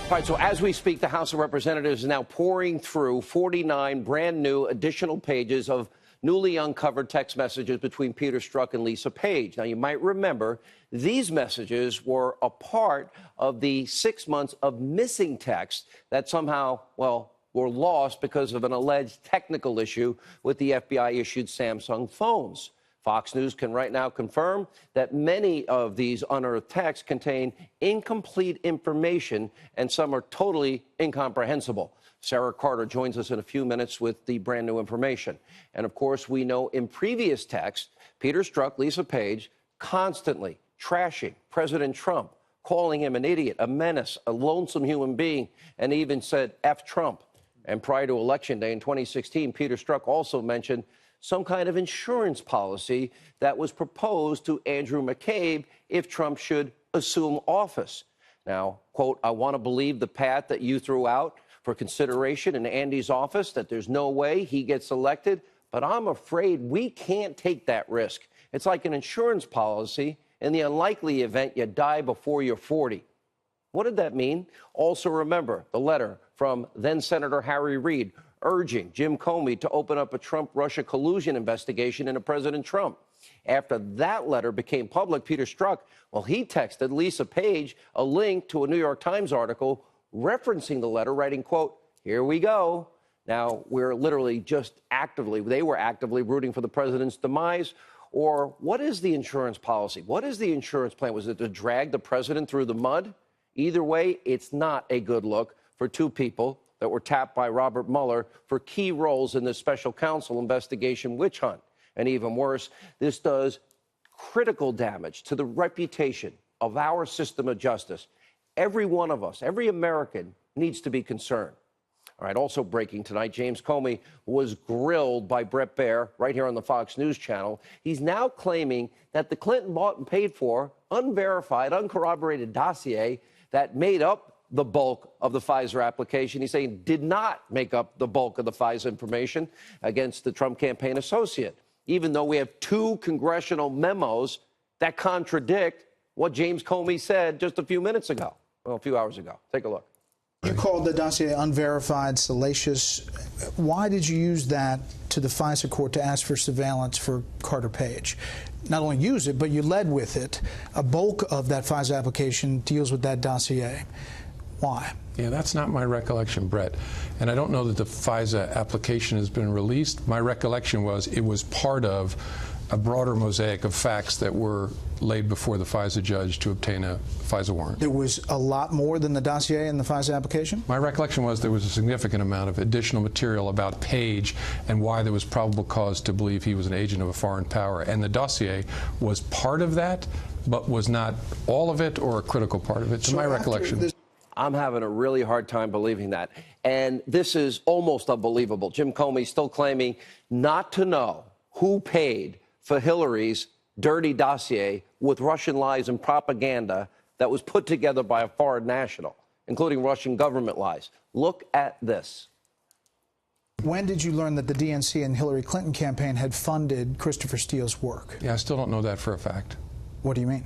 All right, so as we speak, the House of Representatives is now pouring through 49 brand new additional pages of newly uncovered text messages between Peter Strzok and Lisa Page. Now, you might remember these messages were a part of the 6 months of missing texts that somehow, well, were lost because of an alleged technical issue with the FBI-issued Samsung phones. Fox News can right now confirm that many of these unearthed texts contain incomplete information, and some are totally incomprehensible. Sarah Carter joins us in a few minutes with the brand new information. And of course, we know in previous texts, Peter Strzok, Lisa Page, constantly trashing President Trump, calling him an idiot, a menace, a lonesome human being, and even said F Trump. And prior to Election Day in 2016, Peter Strzok also mentioned some kind of insurance policy that was proposed to Andrew McCabe if Trump should assume office. Now, quote, I want to believe the path that you threw out for consideration in Andy's office, that there's no way he gets elected, but I'm afraid we can't take that risk. It's like an insurance policy in the unlikely event you die before you're 40. What did that mean? Also remember the letter from then-Senator Harry Reid urging Jim Comey to open up a Trump-Russia collusion investigation into President Trump. After that letter became public, Peter Strzok, well, he texted Lisa Page a link to a New York Times article referencing the letter, writing, quote, here we go. Now, we're literally just they were actively rooting for the president's demise. Or what is the insurance policy? What is the insurance plan? Was it to drag the president through the mud? Either way, it's not a good look for two people that were tapped by Robert Mueller for key roles in this special counsel investigation witch hunt. And even worse, this does critical damage to the reputation of our system of justice. Every one of us, every American needs to be concerned. All right, also breaking tonight, James Comey was grilled by Bret Baier right here on the Fox News channel. He's now claiming that the Clinton bought and paid for, unverified, uncorroborated dossier that made up the bulk of the Pfizer application. He's saying did not make up the bulk of the Pfizer information against the Trump campaign associate, even though we have two congressional memos that contradict what James Comey said just a few minutes ago, well, a few hours ago. Take a look. You called the dossier unverified, salacious. Why did you use that to the FISA court to ask for surveillance for Carter Page? Not only use it, but you led with it. A bulk of that FISA application deals with that dossier. Why? Yeah, that's not my recollection, Brett. And I don't know that the FISA application has been released. My recollection was it was part of a broader mosaic of facts that were laid before the FISA judge to obtain a FISA warrant. There was a lot more than the dossier in the FISA application? My recollection was there was a significant amount of additional material about Page and why there was probable cause to believe he was an agent of a foreign power. And the dossier was part of that, but was not all of it or a critical part of it, to my recollection. I'm having a really hard time believing that. And this is almost unbelievable. Jim Comey still claiming not to know who paid for Hillary's dirty dossier with Russian lies and propaganda that was put together by a foreign national, including Russian government lies. Look at this. When did you learn that the DNC and Hillary Clinton campaign had funded Christopher Steele's work? Yeah, I still don't know that for a fact. What do you mean?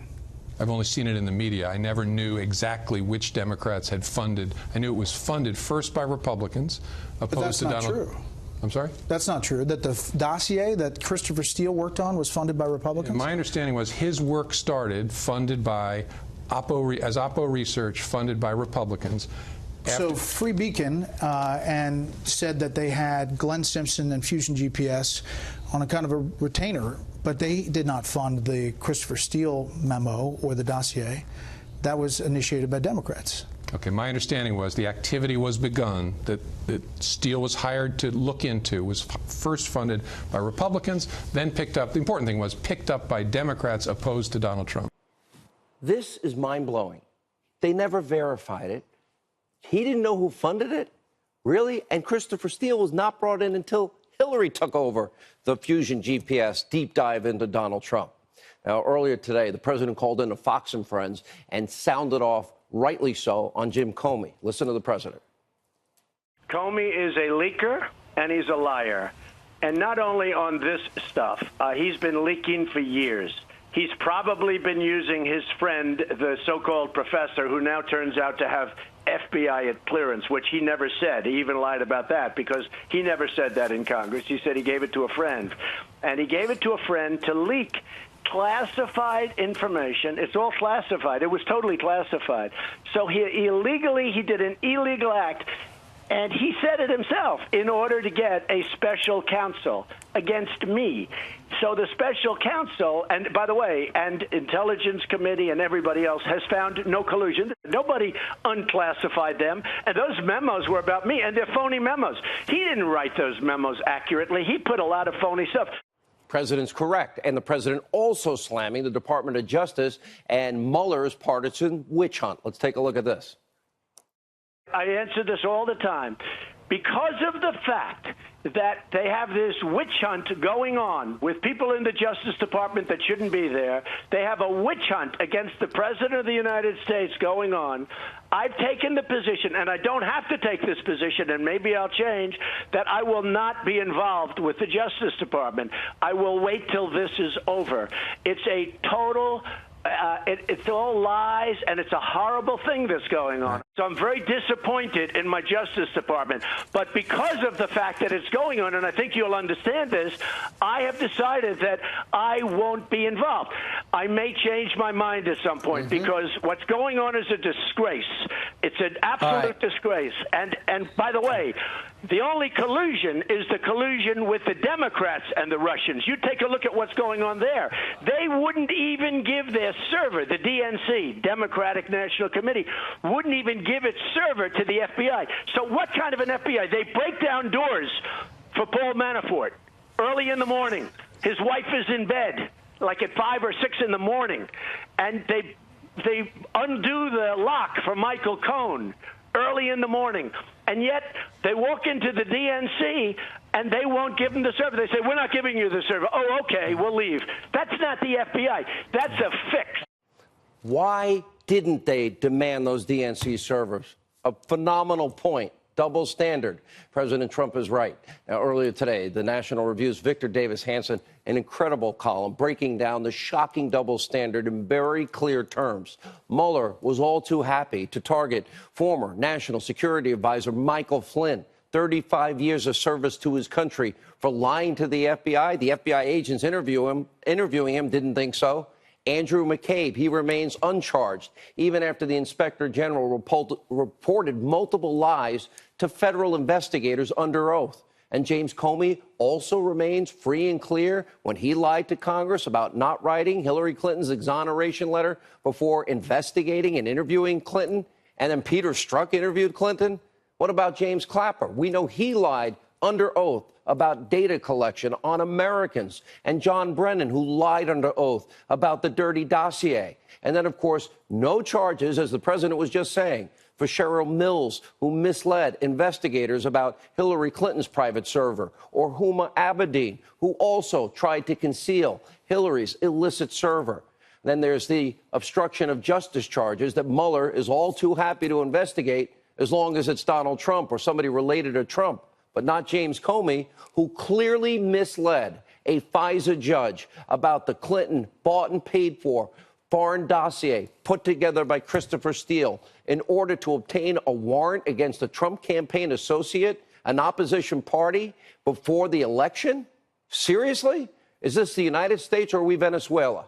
I've only seen it in the media. I never knew exactly which Democrats had funded. I knew it was funded first by Republicans, opposed to Donald. But that's not true. I'm sorry? That's not true. That the dossier that Christopher Steele worked on was funded by Republicans? My understanding was his work started funded by Oppo Research, funded by Republicans. So Free Beacon and said that they had Glenn Simpson and Fusion GPS on a kind of a retainer, but they did not fund the Christopher Steele memo or the dossier. That was initiated by Democrats. Okay, my understanding was the activity was begun, that Steele was hired to look into, was first funded by Republicans, then picked up, the important thing was picked up by Democrats opposed to Donald Trump. This is mind-blowing. They never verified it. He didn't know who funded it? Really? And Christopher Steele was not brought in until Hillary took over the Fusion GPS deep dive into Donald Trump. Now, earlier today, the president called in to Fox and Friends and sounded off, rightly so, on Jim Comey. Listen to the president. Comey is a leaker and he's a liar. And not only on this stuff, he's been leaking for years. He's probably been using his friend, the so-called professor, who now turns out to have FBI clearance, which he never said. He even lied about that because he never said that in Congress. He said he gave it to a friend. And he gave it to a friend to leak classified information. It's all classified. It was totally classified. So he did an illegal act. And he said it himself, in order to get a special counsel against me. So the special counsel, and by the way, and Intelligence Committee and everybody else has found no collusion. Nobody unclassified them. And those memos were about me, and they're phony memos. He didn't write those memos accurately. He put a lot of phony stuff. President's correct. And the president also slamming the Department of Justice and Mueller's partisan witch hunt. Let's take a look at this. I answer this all the time. Because of the fact that they have this witch hunt going on with people in the Justice Department that shouldn't be there, they have a witch hunt against the President of the United States going on. I've taken the position, and I don't have to take this position, and maybe I'll change, that I will not be involved with the Justice Department. I will wait till this is over. It's a total... it's all lies, and it's a horrible thing that's going on. So I'm very disappointed in my Justice Department. But because of the fact that it's going on, and I think you'll understand this, I have decided that I won't be involved. I may change my mind at some point because what's going on is a disgrace. It's an absolute disgrace. And by the way, the only collusion is the collusion with the Democrats and the Russians. You take a look at what's going on there. They wouldn't even give their server, the DNC, Democratic National Committee, wouldn't even give its server to the FBI. So what kind of an FBI? They break down doors for Paul Manafort early in the morning. His wife is in bed, like at 5 or 6 in the morning, and they undo the lock for Michael Cohen early in the morning. And yet they walk into the DNC and they won't give them the server. They say, we're not giving you the server. Oh, okay, we'll leave. That's not the FBI. That's a fix. Why didn't they demand those DNC servers? A phenomenal point. Double standard. President Trump is right. Now, earlier today, the National Review's Victor Davis Hanson, an incredible column breaking down the shocking double standard in very clear terms. Mueller was all too happy to target former National Security Advisor Michael Flynn, 35 years of service to his country, for lying to the FBI. The FBI agents interviewing him didn't think so. Andrew McCabe, he remains uncharged, even after the Inspector General reported multiple lies to federal investigators under oath. And James Comey also remains free and clear when he lied to Congress about not writing Hillary Clinton's exoneration letter before investigating and interviewing Clinton. And then Peter Strzok interviewed Clinton. What about James Clapper? We know he lied under oath about data collection on Americans, and John Brennan, who lied under oath about the dirty dossier. And then, of course, no charges, as the president was just saying, for Cheryl Mills, who misled investigators about Hillary Clinton's private server, or Huma Abedin, who also tried to conceal Hillary's illicit server. Then there's the obstruction of justice charges that Mueller is all too happy to investigate as long as it's Donald Trump or somebody related to Trump, but not James Comey, who clearly misled a FISA judge about the Clinton bought and paid for foreign dossier put together by Christopher Steele in order to obtain a warrant against a Trump campaign associate, an opposition party, before the election? Seriously? Is this the United States or are we Venezuela?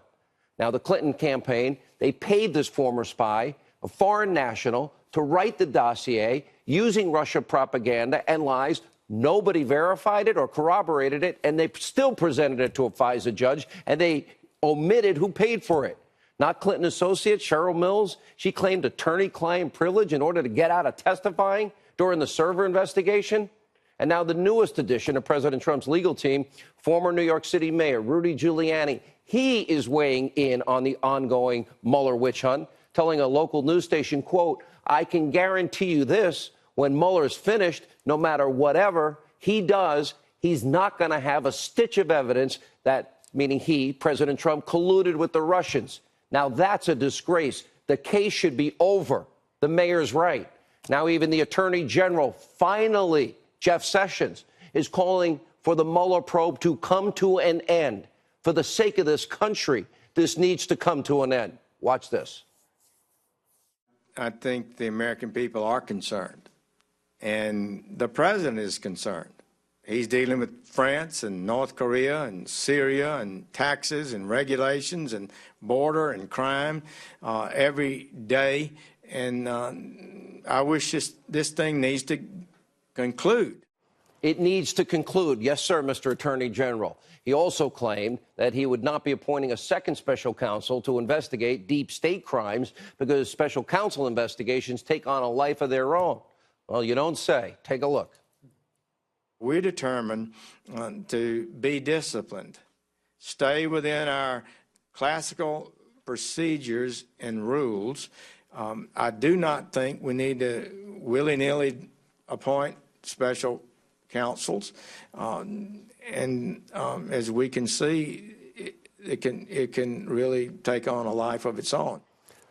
Now, the Clinton campaign, they paid this former spy, a foreign national, to write the dossier using Russia propaganda and lies. Nobody verified it or corroborated it, and they still presented it to a FISA judge, and they omitted who paid for it. Not Clinton associate Cheryl Mills. She claimed attorney-client privilege in order to get out of testifying during the server investigation. And now the newest addition of President Trump's legal team, former New York City Mayor Rudy Giuliani. He is weighing in on the ongoing Mueller witch hunt, telling a local news station, quote, I can guarantee you this, when Mueller's finished, no matter whatever he does, he's not going to have a stitch of evidence that, meaning he, President Trump, colluded with the Russians. Now, that's a disgrace. The case should be over. The mayor's right. Now, even the attorney general, finally, Jeff Sessions, is calling for the Mueller probe to come to an end for the sake of this country. This needs to come to an end. Watch this. I think the American people are concerned, and the president is concerned. He's dealing with France and North Korea and Syria and taxes and regulations and border and crime every day. And I wish this thing needs to conclude. It needs to conclude. Yes, sir, Mr. Attorney General. He also claimed that he would not be appointing a second special counsel to investigate deep state crimes because special counsel investigations take on a life of their own. Well, you don't say. Take a look. We're determined to be disciplined, stay within our classical procedures and rules. I do not think we need to willy-nilly appoint special counsels. As we can see, it can really take on a life of its own.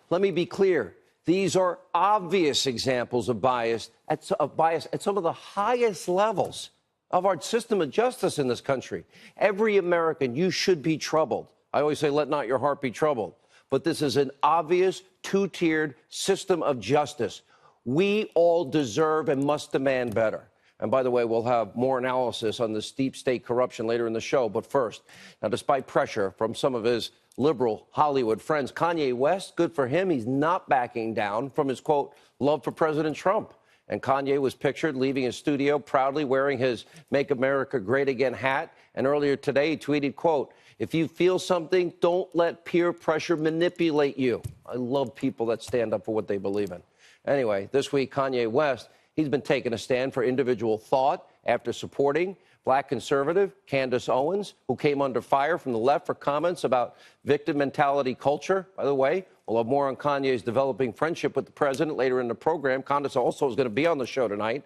Let me be clear. These are obvious examples of bias at some of the highest levels of our system of justice in this country. Every American, you should be troubled. I always say, let not your heart be troubled. But this is an obvious two-tiered system of justice. We all deserve and must demand better. And by the way, we'll have more analysis on this deep state corruption later in the show. But first, now, despite pressure from some of his liberal Hollywood friends, Kanye West, good for him, he's not backing down from his, quote, love for President Trump. And Kanye was pictured leaving his studio proudly wearing his Make America Great Again hat. And earlier today, he tweeted, quote, if you feel something, don't let peer pressure manipulate you. I love people that stand up for what they believe in. Anyway, this week, Kanye West, he's been taking a stand for individual thought after supporting black conservative Candace Owens, who came under fire from the left for comments about victim mentality culture. By the way, we'll have more on Kanye's developing friendship with the president later in the program. Candace also is going to be on the show tonight.